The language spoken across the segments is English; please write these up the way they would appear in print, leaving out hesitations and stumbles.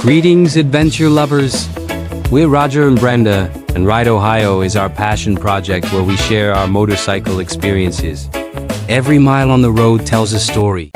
Greetings, adventure lovers. We're Roger and Brenda, and Ride Ohio is our passion project where we share our motorcycle experiences. Every mile on the road tells a story.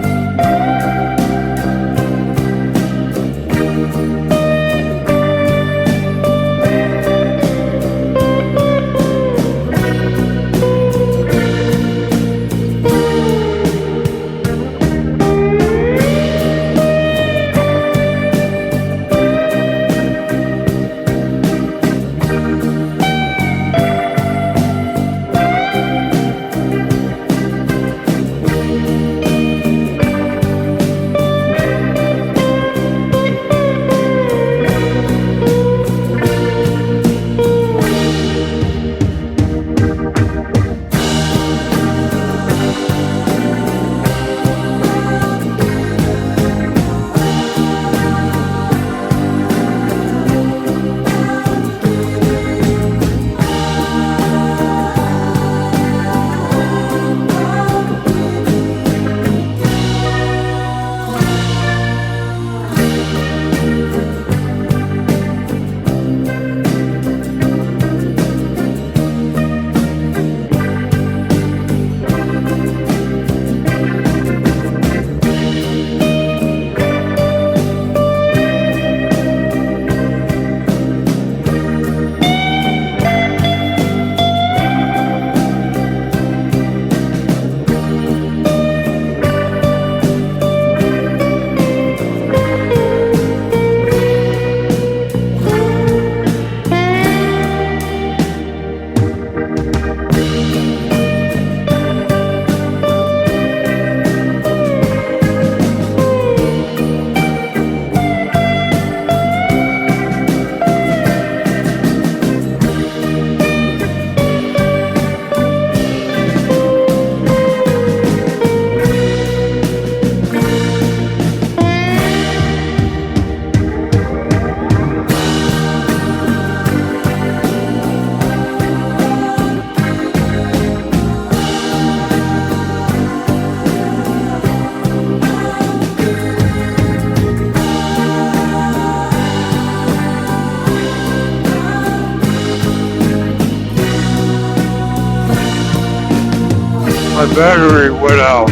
My battery went out.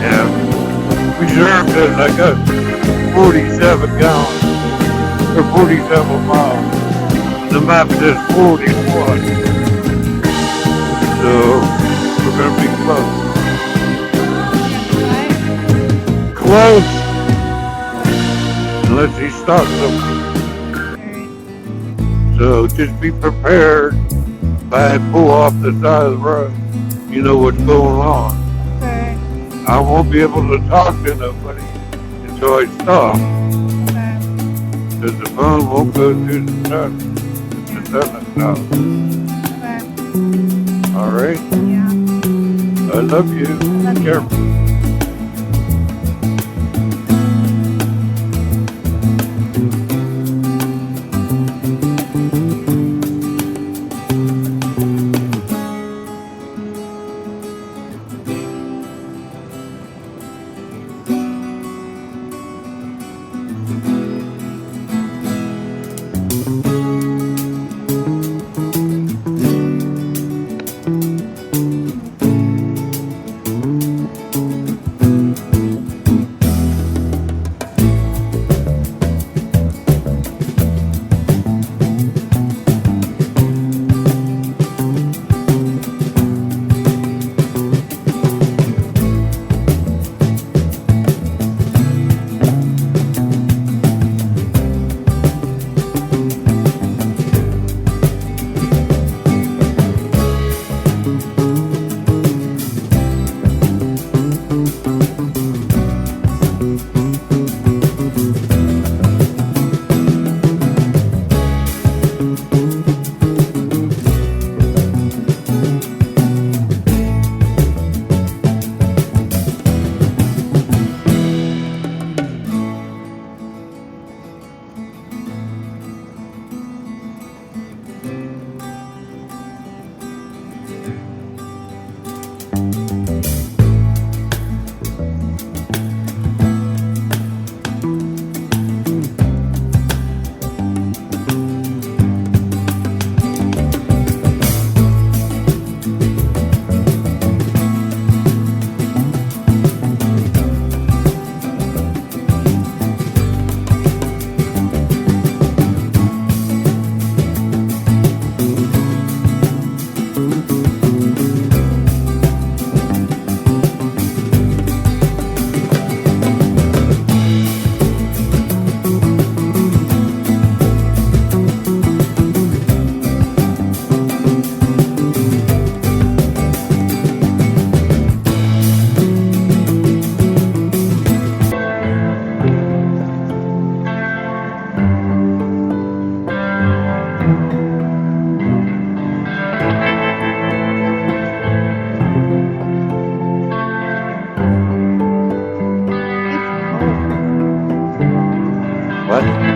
And reserved it. I got 47 gallons or 47 miles. The map says 41. So we're gonna be close. Close. Unless he stops them. So just be prepared. If I pull off the side of the road, you know what's going on. Okay. I won't be able to talk to nobody until I stop. Okay. Because the phone won't go through the sun. The sun is out. Okay. All right? Yeah. I love you. Love you. Careful. Bye.